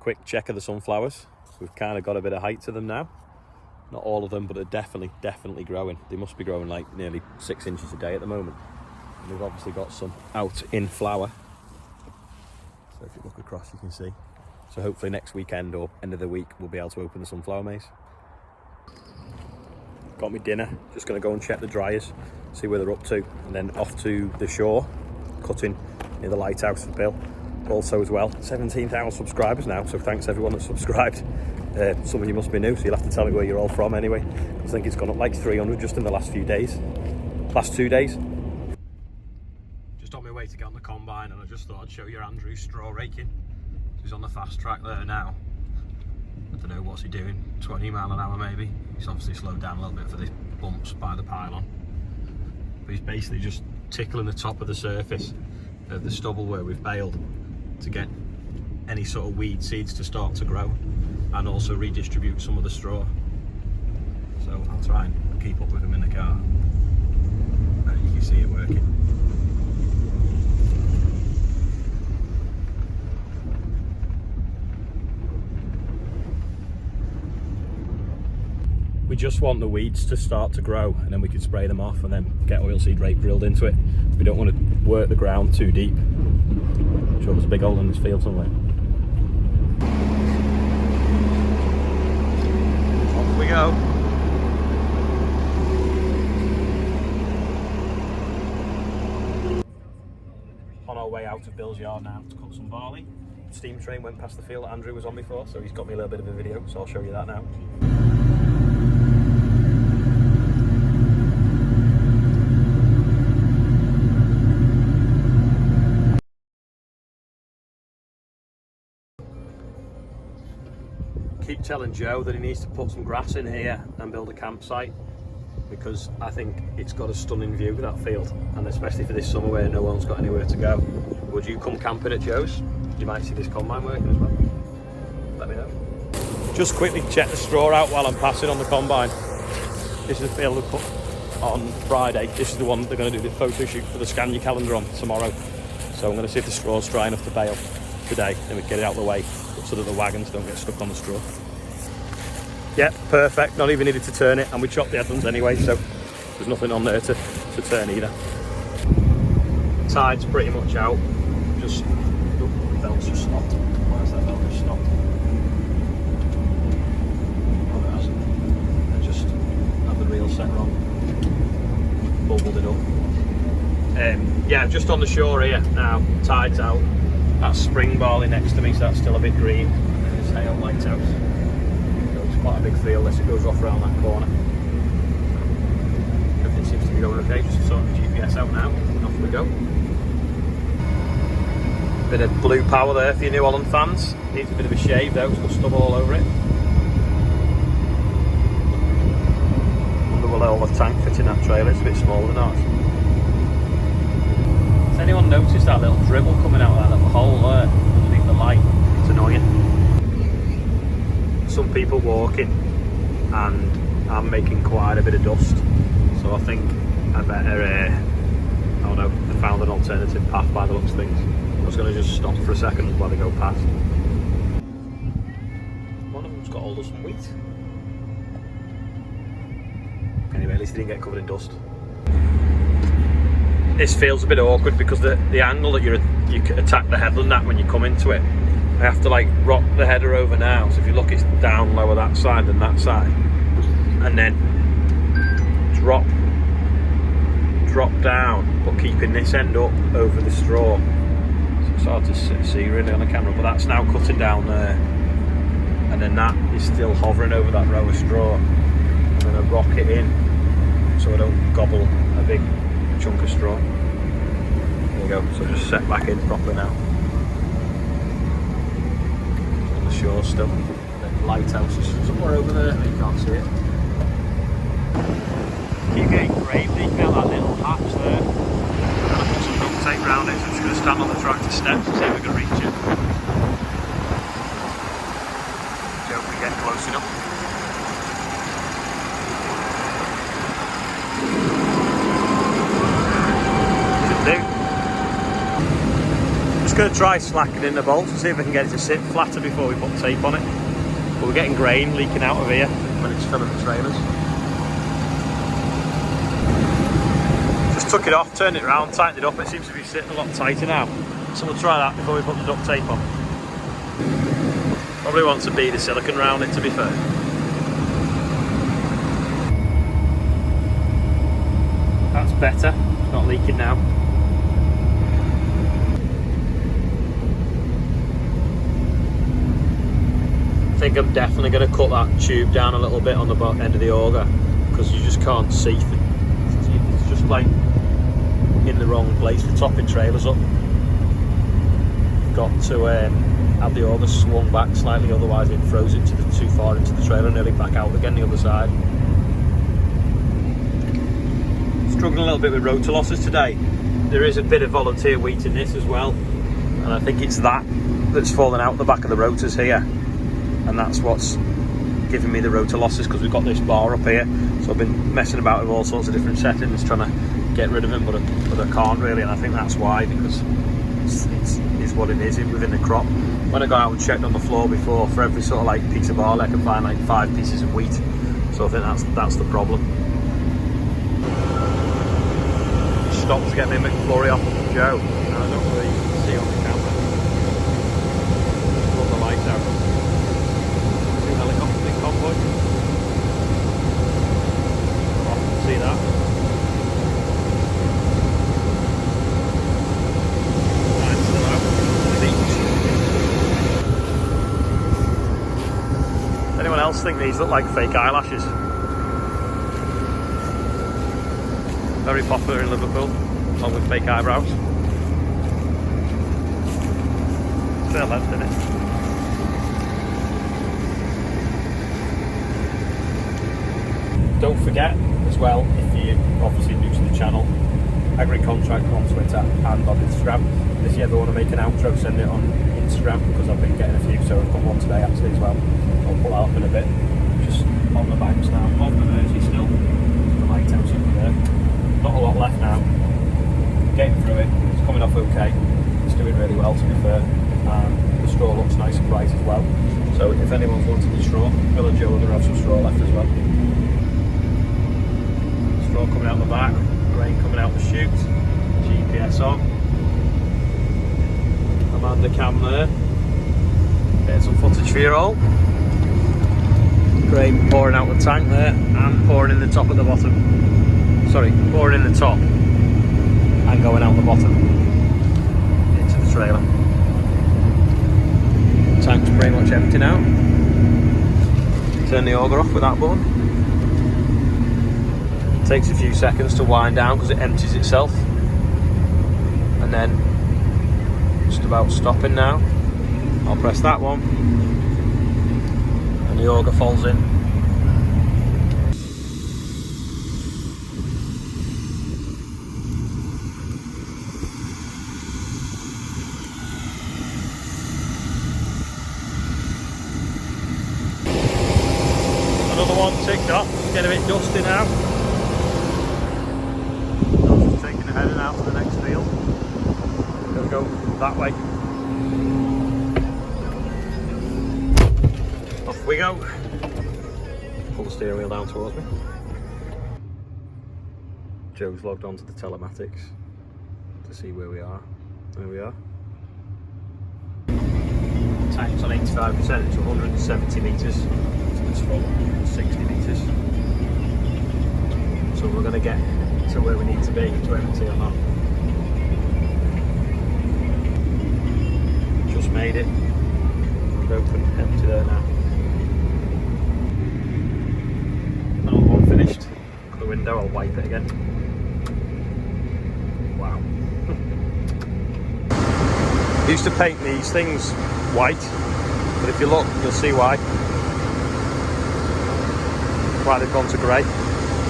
Quick check of the sunflowers. We've kind of got a bit of height to them now. Not all of them, but they're definitely growing. They must be growing like nearly 6 inches a day at the moment. And we've obviously got some out in flower. So if you look across, you can see. So hopefully next weekend or end of the week, we'll be able to open the sunflower maze. Got me dinner. Just going to go and check the dryers, see where they're up to, and then off to the shore, cutting near the lighthouse for Bill. Also as well, 17,000 subscribers now, so thanks everyone that's subscribed. Some of you must be new, so you'll have to tell me where you're all from anyway. I think it's gone up like 300 just in the last few days. Last 2 days. Just on my way to get on the combine, and I just thought I'd show you Andrew's straw raking. He's on the fast track there now. I don't know what's he doing, 20 mile an hour maybe. He's obviously slowed down a little bit for the bumps by the pylon. But he's basically just tickling the top of the surface of the stubble where we've baled to get any sort of weed seeds to start to grow, and also redistribute some of the straw. So I'll try and keep up with him in the car. And you can see it working. We just want the weeds to start to grow, and then we can spray them off and then get oilseed rape drilled into it. We don't want to work the ground too deep. I'm sure there's a big hole in this field somewhere. Off we go. On our way out of Bill's yard now to cut some barley. Steam train went past the field that Andrew was on before, so he's got me a little bit of a video, so I'll show you that now. Keep telling Joe that he needs to put some grass in here and build a campsite, because I think it's got a stunning view of that field, and especially for this summer where no one's got anywhere to go. Would you come camping at Joe's? You might see this combine working as well. Let me know. Just quickly check the straw out while I'm passing on the combine. This is the field we put on Friday. This is the one they're going to do the photo shoot for the Scan Your Calendar on tomorrow. So I'm going to see if the straw's dry enough to bale today, then we can get it out of the way so that the wagons don't get stuck on the straw. Yep, perfect, not even needed to turn it, and we chopped the headlands anyway, so there's nothing on there to turn either. Tide's pretty much out. Just, oh, the belt's just stopped. Why is that belt just stopped? Oh, it hasn't. I just had the reel set wrong. Bubbled it up. Yeah, just on the shore here now, tide's out. That's spring barley next to me, so that's still a bit green. And then there's hay on lighthouse. So it's quite a big field as it goes off around that corner. Everything seems to be going okay, just sort of the GPS out now, and off we go. Bit of blue power there for your New Holland fans. Needs a bit of a shave though, it's got stubble all over it. Wonder will all the tank fit in that trailer, it's a bit smaller than ours. Has anyone noticed that little dribble coming out of that little hole there underneath the light? It's annoying. Some people walking, and I'm making quite a bit of dust, so I think I better, oh no, I found an alternative path by the looks of things. I was going to just stop for a second while they go past. One of them's got hold of some wheat. Anyway, at least they didn't get covered in dust. This feels a bit awkward because the angle that you attack the headland at when you come into it, I have to like rock the header over now. So if you look, it's down lower that side than that side, and then drop down, but keeping this end up over the straw. So it's hard to see really on the camera, but that's now cutting down there, and then that is still hovering over that row of straw. I'm going to rock it in so I don't gobble a big chunk of straw. There you go, so just set back in properly now. On the shore still. The lighthouse is somewhere over there, you can't see it. Keep getting great leaking out that little hatch there. I'm going to put some duct tape around it, so I'm just going to stand on the tractor steps and see if we can reach it. So if we get close enough. going to try slackening the bolts and see if we can get it to sit flatter before we put tape on it. But we're getting grain leaking out of here when it's filling the trailers. Just took it off, turned it around, tightened it up. It seems to be sitting a lot tighter now. So we'll try that before we put the duct tape on. Probably want to bead the silicone around it, to be fair. That's better, it's not leaking now. I think I'm definitely going to cut that tube down a little bit on the end of the auger, because you just can't see. It's just like in the wrong place for topping trailers up. Got to have the auger swung back slightly, otherwise it throws it too far into the trailer, nearly back out again the other side. Struggling a little bit with rotor losses today. There is a bit of volunteer wheat in this as well, and I think it's that's fallen out the back of the rotors here, and that's what's giving me the rotor losses, because we've got this bar up here. So I've been messing about with all sorts of different settings trying to get rid of them, but I can't really, and I think that's why, because it's what it is within the crop. When I got out and checked on the floor before, for every sort of like piece of barley I can find like 5 pieces of wheat, so I think that's the problem. Stopped to get me a McFlurry off of Joe. I don't really see on the camera. Put the lights out. 2 helicopters in convoy. Often see that. Lights still out. Beach. Anyone else think these look like fake eyelashes? Very popular in Liverpool, along with fake eyebrows. It's their length, isn't it? Don't forget as well, if you're obviously new to the channel, Agri-Contract on Twitter and on Instagram. And if you ever want to make an outro, send it on Instagram, because I've been getting a few, so I've got one today actually as well. I'll pull that up in a bit. Just on the banks now, on the Mersey still. The lighthouse over there. Not a lot left now. Getting through it. It's coming off okay. It's doing really well, to be fair. The straw looks nice and bright as well. So if anyone's wanting the straw, Bill and Joe are going to have some straw left as well. Straw coming out the back, grain coming out the chute, GPS on. Amanda cam there. There's some footage for you all. Grain pouring out the tank there and pouring in the top at the bottom. Sorry, pouring in the top and going out the bottom into the trailer. Tank's pretty much empty now. Turn the auger off with that button. It takes a few seconds to wind down because it empties itself, and then just about stopping now. I'll press that one and the auger falls in. Another one ticked off, get a bit dusty now. Just taking the heading out to the next field. Gonna go that way. Off we go. Pull the steering wheel down towards me. Joe's logged onto the telematics to see where we are. There we are. Tank's on 85%, it's 170 metres. It's full, 60 metres. So we're going to get to where we need to be to empty or not. Just made it. Open, empty there now. Another one finished. Look at the window, I'll wipe it again. Wow. I used to paint these things white, but if you look, you'll see why. Why they've gone to grey.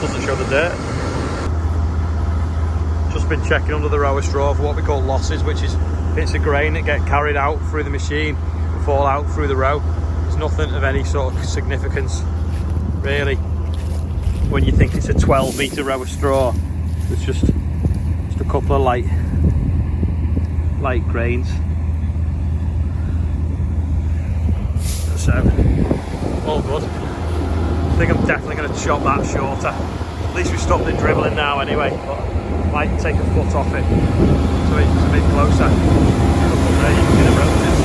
Doesn't show the dirt. Just been checking under the rower straw for what we call losses, which is bits of grain that get carried out through the machine and fall out through the row. There's nothing of any sort of significance really when you think it's a 12 metre row of straw. There's just a couple of light grains. so all good. I think I'm definitely going to chop that shorter. At least we stopped it dribbling now anyway, but might take a foot off it so it's a bit closer. Look up there, you can see the roses.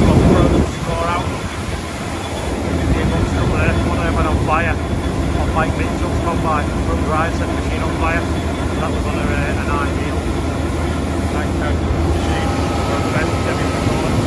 Got one of them score out. The amongst up there, one of them went on fire. On Mike Mitchell's combine, front drive set the machine on fire. That was on an ideal. Nice machine. The best Jimmy can call it.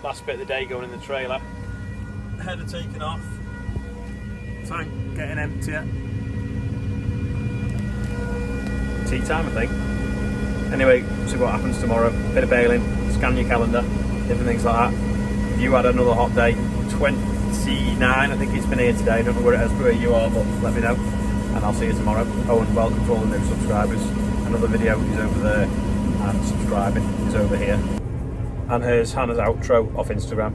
Last bit of the day going in the trailer. Header taken off. Tank getting emptier. Tea time, I think. Anyway, see what happens tomorrow. Bit of bailing, scan your calendar, different things like that. If you had another hot day, 29, I think it's been here today. I don't know where it is, where you are, but let me know. And I'll see you tomorrow. Oh, and welcome to all the new subscribers. Another video is over there, and subscribing is over here. And here's Hannah's outro off Instagram.